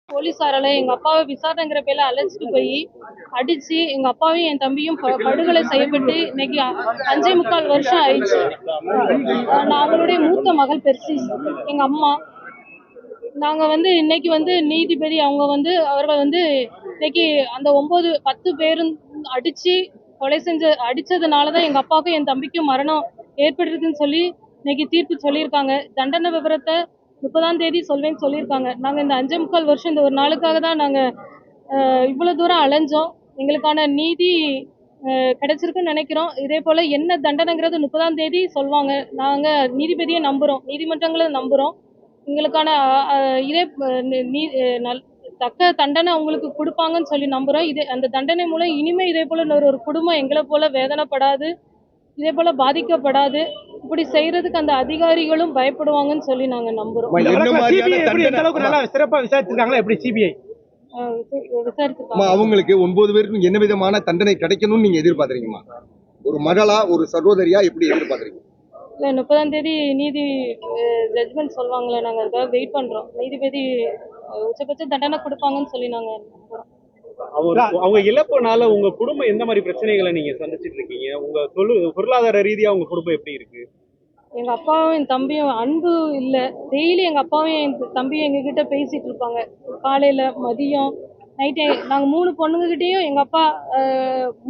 போலீஸாரால எங்க அப்பாவை விசாரணைங்கிற பேர்ல அழைச்சிட்டு போய் அடிச்சு எங்க அப்பாவையும் என் தம்பியும் படுகொலை செய்யப்பட்டு இன்னைக்கு 5.25 வருஷம் ஆயிடுச்சு. அவங்களுடைய மூத்த மகள் பெர்சிஸ் எங்க அம்மா. நாங்க இன்னைக்கு நீதிபதி அவங்க அவர்கள் இன்னைக்கு அந்த 9-10 பேரும் அடிச்சு கொலை அடிச்சதுனாலதான் எங்க அப்பாவுக்கும் என் தம்பிக்கும் மரணம் ஏற்பட்டிருக்குன்னு சொல்லி இன்னைக்கு தீர்ப்பு சொல்லியிருக்காங்க. தண்டனை விவரத்தை 30ஆம் தேதி சொல்வேன்னு சொல்லியிருக்காங்க. நாங்க இந்த 5.25 வருஷம் இந்த ஒரு நாளுக்காக தான் நாங்க இவ்வளவு தூரம் அலைஞ்சோம். எங்களுக்கான நீதி கிடைச்சிருக்குன்னு நினைக்கிறோம். இதே போல என்ன தண்டனைங்கிறது 30ஆம் தேதி சொல்லுவாங்க. நாங்க நீதிபதியை நம்புறோம், நீதிமன்றங்களை நம்புறோம். எங்களுக்கான இதே தக்க தண்டனை அவங்களுக்கு கொடுப்பாங்கன்னு சொல்லி நம்புறோம். அந்த தண்டனை மூலம் இனிமே இதே போல ஒரு குடும்பம் எங்களை போல வேதனைப்படாது, இதே போல பாதிக்கப்படாது. இப்படி செய்யறதுக்கு அந்த அதிகாரிகளும் பயப்படுவாங்கன்னு சொல்லி நாங்க நம்புறோம். சிறப்பா விசாரிச்சிருக்காங்களா எப்படி சிபிஐ விசாரிச்சிருக்காங்க? அவங்களுக்கு 9 பேருக்கும் என்ன விதமான தண்டனை கிடைக்கணும்னு நீங்க எதிர்பார்க்கறீங்கம்மா? ஒரு மகளா, ஒரு சகோதரியா எப்படி எதிர்பார்க்கறீங்க? இல்லை, 30ஆம் தேதி நீதி ஜட்ஜ்மெண்ட் சொல்லுவாங்களே, நாங்கள் அதுக்காக வெயிட் பண்ணுறோம். நீதிபதி உச்சபட்ச தண்டனை கொடுப்பாங்கன்னு சொல்லி நாங்கள் நம்புறோம். அவங்க இழப்புனால உங்க குடும்பம் எந்த மாதிரி பிரச்சனைகளை நீங்க சந்திச்சுட்டு இருக்கீங்க? உங்க பொருளாதார ரீதியா உங்க குடும்பம் எப்படி இருக்கு? எங்க அப்பாவும் என் தம்பியும் அன்பு இல்லை. டெய்லி எங்க அப்பாவும் என் தம்பியும் எங்ககிட்ட பேசிட்டு இருப்பாங்க. காலையில, மதியம், நைட்டு. நாங்கள் 3 பொண்ணுங்ககிட்டையும் எங்க அப்பா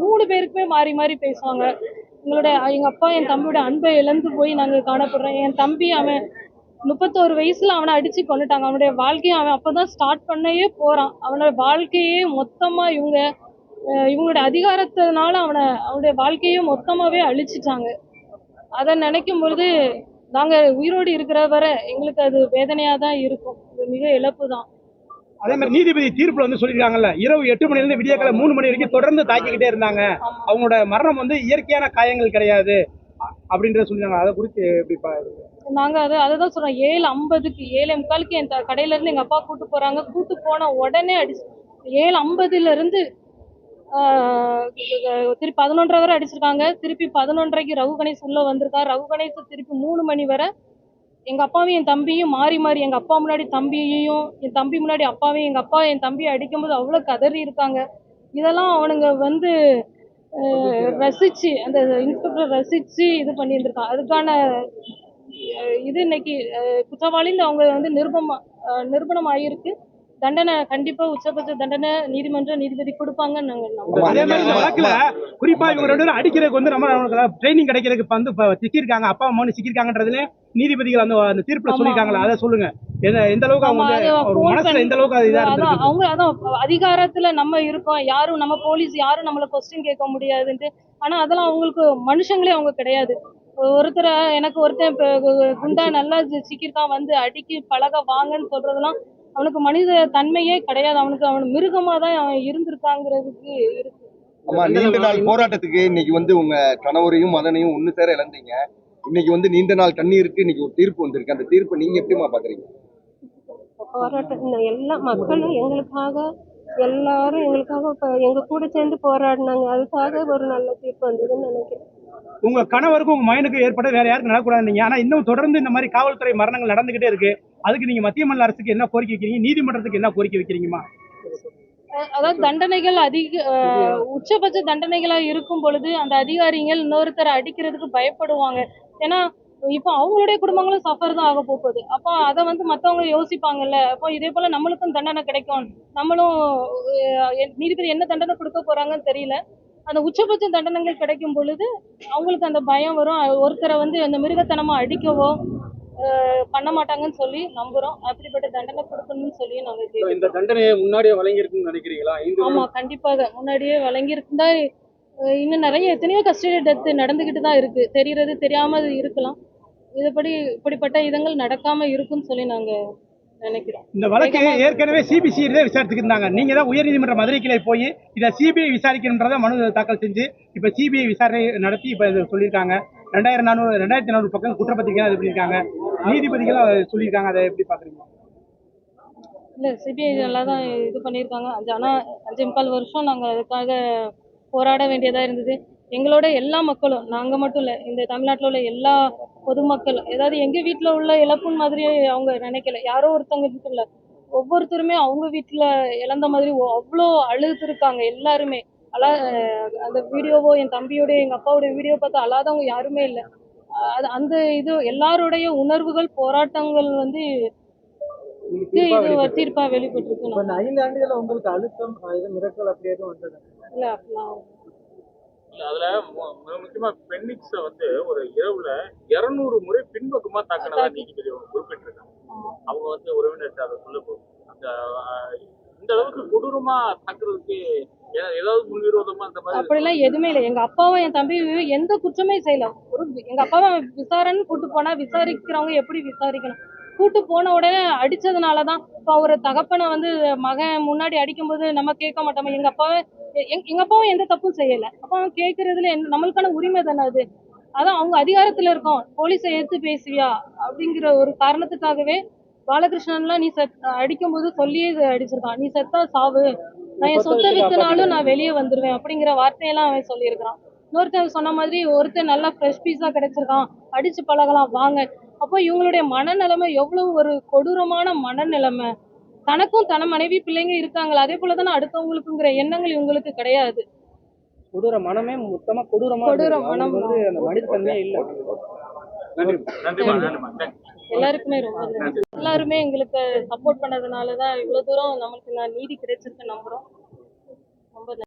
3 பேருக்குமே மாறி மாறி பேசுவாங்க. எங்க அப்பா என் தம்பியோட அன்பை இழந்து போய் நாங்க காணப்படுறோம். என் தம்பி அவன் 31 வயசுல அவனை அடிச்சு கொண்டுட்டாங்க. அவனுடைய வாழ்க்கையை அவன் அப்பதான் ஸ்டார்ட் பண்ணவே போறான். அவனோட வாழ்க்கையே மொத்தமா இவங்களுடைய அதிகாரத்தினால அவனுடைய வாழ்க்கையே மொத்தமாவே அழிச்சிட்டாங்க. அதை நினைக்கும் பொழுது நாங்க உயிரோடு இருக்கிற வரை எங்களுக்கு அது வேதனையா தான் இருக்கும். மிக இழப்பு தான். அதே மாதிரி நீதிபதி தீர்ப்புல சொல்லிருக்காங்கல்ல, இரவு 8 மணில இருந்து விடியற்காலை 3 மணி வரைக்கும் தொடர்ந்து தாக்கிக்கிட்டே இருந்தாங்க. அவங்களோட மரணம் இயற்கையான காயங்கள் கிடையாது அப்படின்றத சொல்லிருக்காங்க. அதை குறித்து எப்படி நாங்க அதான் சொல்றோம். 7:50க்கு 7:45க்கு என் கடையில இருந்து எங்க அப்பா கூட்டு போறாங்க. கூட்டு போன உடனே அடிச்சு 7:50ல இருந்து திருப்பி 11:30 வரை அடிச்சிருக்காங்க. திருப்பி 11:30க்கு ரகு கணேஷ் உள்ள வந்திருக்காரு. ரகு கணேஷ் திருப்பி 3 மணி வரை எங்க அப்பாவையும் என் தம்பியும் மாறி மாறி, எங்க அப்பா முன்னாடி தம்பியையும், என் தம்பி முன்னாடி அப்பாவையும், எங்க அப்பா என் தம்பியை அடிக்கும்போது அவ்வளவு கதறி இருக்காங்க. இதெல்லாம் அவனுங்க ரசிச்சு, அந்த இன்ஸ்பெக்டர் ரசிச்சு இது பண்ணியிருந்திருக்கான். அதுக்கான இது இன்னைக்கு குற்றவாளின்னு அவங்க நிரூபணம் ஆகியிருக்கு. தண்டனை கண்டிப்பா உச்சபட்ச தண்டனை நீதிபதி கொடுப்பாங்கன்னு நாங்க நம்புறோம். அதே மாதிரி இந்த வழக்குல குறிப்பா இவங்க 2 பேரும் அடிக்கிறதுக்கு நம்ம ட்ரைனிங் கிடைக்கிறதுக்கு சிக்கிருக்காங்க, அப்பா அம்மா சிக்கிருக்காங்கன்றதுல நீதிபதிகள் அந்த தீர்ப்புல சொல்லிருக்காங்களா? அதை சொல்லுங்க. எந்த அளவுக்கு அவங்க மனசுல எந்த அளவுக்கு அவங்க அதான் அதிகாரத்துல நம்ம இருக்கோம், யாரும் நம்ம போலீஸ் யாரும் நம்மள கொஸ்டின் கேட்க முடியாதுன்ட்டு. ஆனா அதெல்லாம் அவங்களுக்கு மனுஷங்களே அவங்க கிடையாது. எனக்கு ஒருத்தன் குண்டா நல்லா சிக்கிருக்கான், அடிக்கி பழக வாங்கன்னு சொல்றதெல்லாம் அவனுக்கு மனித தன்மையே கிடையாது. அவன் மிருகமா தான் அவன் இருந்திருக்காங்கிறதுக்கு இருக்கு. ஆமா, நீண்ட நாள் போராட்டத்துக்கு இன்னைக்கு உங்க கணவரையும் மகனையும் ஒண்ணு சேர இழந்தீங்க. இன்னைக்கு நீண்ட நாள் கண்ணீருக்கு இன்னைக்கு ஒரு தீர்ப்பு வந்திருக்கு. அந்த தீர்ப்பை நீங்க எப்படிமா பாக்குறீங்க? போராட்டம் எல்லா மக்களும் எல்லாரும் எங்களுக்காக எங்க கூட சேர்ந்து போராடினாங்க. அதுக்காக ஒரு நல்ல தீர்ப்பு வந்ததுன்னு நினைக்கிறேன். உங்க கணவருக்கும் உங்க மகனுக்கு ஏற்பட வேற யாருக்கும் நடக்கூடாது. ஆனா இன்னும் தொடர்ந்து இந்த மாதிரி காவல்துறை மரணங்கள் நடந்துகிட்டே இருக்கு. அதுக்கு நீங்க மத்திய மாநில அரசுக்கு என்ன கோரிக்கை வைக்கிறீங்க? நீதிமன்றத்துக்கு என்ன கோரிக்கை வைக்கிறீங்கம்மா? அதாவது தண்டனைகள் உச்சபட்ச தண்டனைகளா இருக்கும் பொழுது அந்த அதிகாரிகள் இன்னொருத்தரை அடிக்கிறதுக்கு பயப்படுவாங்க. ஏன்னா இப்போ அவங்களுடைய குடும்பங்களும் சஃபர் தான் ஆக போகுது. அப்போ அதை மத்தவங்க யோசிப்பாங்கல்ல. அப்போ இதே போல நம்மளுக்கும் தண்டனை கிடைக்கும், நம்மளும் நீதிபதி என்ன தண்டனை கொடுக்க போறாங்கன்னு தெரியல. அந்த உச்சபட்ச தண்டனைகள் கிடைக்கும் பொழுது அவங்களுக்கு அந்த பயம் வரும். ஒருத்தரை அந்த மிருகத்தனமா அடிக்கவோ பண்ண மாட்டாங்கன்னு சொல்லி நம்புறோம். அப்படிப்பட்ட தண்டனை கொடுக்கணும்னு சொல்லி நாங்க இந்த தண்டனையை முன்னாடியே வழங்கியிருக்குன்னு நினைக்கிறீங்களா? ஆமா, கண்டிப்பாக முன்னாடியே வழங்கியிருந்தா இன்னும் நிறைய எத்தனையோ கஸ்டடி டெத் நடந்துகிட்டு தான் இருக்கு. தெரியறது தெரியாம இருக்கலாம். இப்படிப்பட்ட இதங்கள் நடக்காம இருக்குன்னு சொல்லி நாங்க நினைக்கிறோம். இந்த வழக்கு ஏற்கனவே சிபிசிஐடி விசாரிச்சுட்டு இருந்தாங்க. நீங்க தான் உயர்நீதிமன்ற மதுரை கிளை போய் இதை சிபிஐ விசாரிக்கணும்ன்றத மனு தாக்கல் செஞ்சு இப்ப சிபிஐ விசாரணை நடத்தி இப்ப சொல்லியிருக்காங்க. 2400 பக்கம் குற்றப்பத்திரிக்கை இது பண்ணியிருக்காங்க. நீதிபதிகள் சொல்லியிருக்காங்க. அதை எப்படி பாக்குறீங்க? இல்ல, சிபிஐ நல்லா தான் இது பண்ணியிருக்காங்க. ஆனா 5.25 வருஷம் நாங்க அதுக்காக போராட வேண்டியதா இருந்தது. எங்களோட எல்லா மக்களும், நாங்க மட்டும் இல்ல, இந்த தமிழ்நாட்டுல உள்ள எல்லா பொதுமக்கள், ஏதாவது எங்க வீட்டுல உள்ள இழப்புன்னு மாதிரி அவங்க நினைக்கல. யாரோ ஒருத்தவங்க இல்ல, ஒவ்வொருத்தருமே அவங்க வீட்டுல இழந்த மாதிரி அவ்வளோ அழுதுருக்காங்க எல்லாருமே. அந்த வீடியோவோ என் தம்பியோட எங்க அப்பாவோட வீடியோ பார்த்து அழாதவங்க யாருமே இல்லை. அது அந்த இது எல்லாருடைய உணர்வுகள் போராட்டங்கள் வந்து தீர்ப்பா வெளிப்பட்டிருக்கு. இப்ப இந்த 5 ஆண்டுகள்ல உங்களுக்கு அழுத்தம் இது மிரட்டல் அப்படி எதுவும் வந்தது? இல்ல அப்படிலாம் இல்ல, அதுல மிக முக்கியமா பெண்ணிக்ஸ வந்து ஒரு இரவுல 200 முறை பின்பக்கமா தாக்கினதா நீதிபதி குறிப்பிட்டிருக்காங்க. அவங்க வந்து உறவினர்கிட்ட அதை சொல்ல போகுது. அந்த இந்த அளவுக்கு கொடூரமா தாக்குறதுக்கு ஏதாவது முன்விரோதமா அந்த மாதிரி அப்படிலாம் எதுவுமே இல்லை. எங்க அப்பாவும் என் தம்பியும் எந்த குற்றமே செய்யல. எங்க அப்பாவை விசாரணை கூட்டு போனா விசாரிக்கிறவங்க எப்படி விசாரிக்கணும்? கூட்டு போன உடனே அடிச்சதுனாலதான் இப்ப ஒரு தகப்பனை வந்து மகன் முன்னாடி அடிக்கும்போது நம்ம கேட்க மாட்டோமா? எங்க அப்பாவும் எந்த தப்பும் செய்யல. அப்ப அவன் கேட்கறதுல நம்மளுக்கான உரிமை தானே அது. அதான் அவங்க அதிகாரத்துல இருக்கோம், போலீஸை எடுத்து பேசுவியா அப்படிங்கிற ஒரு காரணத்துக்காகவே பாலகிருஷ்ணன்லாம் நீ அடிக்கும் போது சொல்லியே அடிச்சிருக்கான். நீ செத்தா சாவு, நான் என் சொத்தை வித்துனாலும் நான் வெளியே வந்துருவேன் அப்படிங்கிற வார்த்தையெல்லாம் அவன் சொல்லியிருக்கிறான். இன்னொருத்தன் சொன்ன மாதிரி ஒருத்தன் நல்லா ஃப்ரெஷ் பீஸா கிடைச்சிருக்கான், அடிச்சு பழகலாம் வாங்க. அப்போ இவங்களுடைய மனநிலைமை எவ்வளவு ஒரு கொடூரமான மனநிலைமை. தனக்கும் தன மனைவி பிள்ளைங்க இருக்காங்களா, அதே போலதானே அடுத்தவங்களுக்குங்கிற எண்ணங்கள் இவங்களுக்கு கிடையாது. கொடூர மனமே மொத்தமா கொடூரமா கொடூர இருக்கு. மனம் அவங்களுக்கு வந்து அந்த மனிதத்தன்மையே இல்ல. நன்றிமா. எல்லாருக்குமே ரொம்ப நன்றி. எல்லாருமே எங்களுக்கு சப்போர்ட் பண்ணதுனாலதான் இவ்வளவு தூரம் நமக்கு நீதி கிடைச்சிருக்கு நம்புறோம்.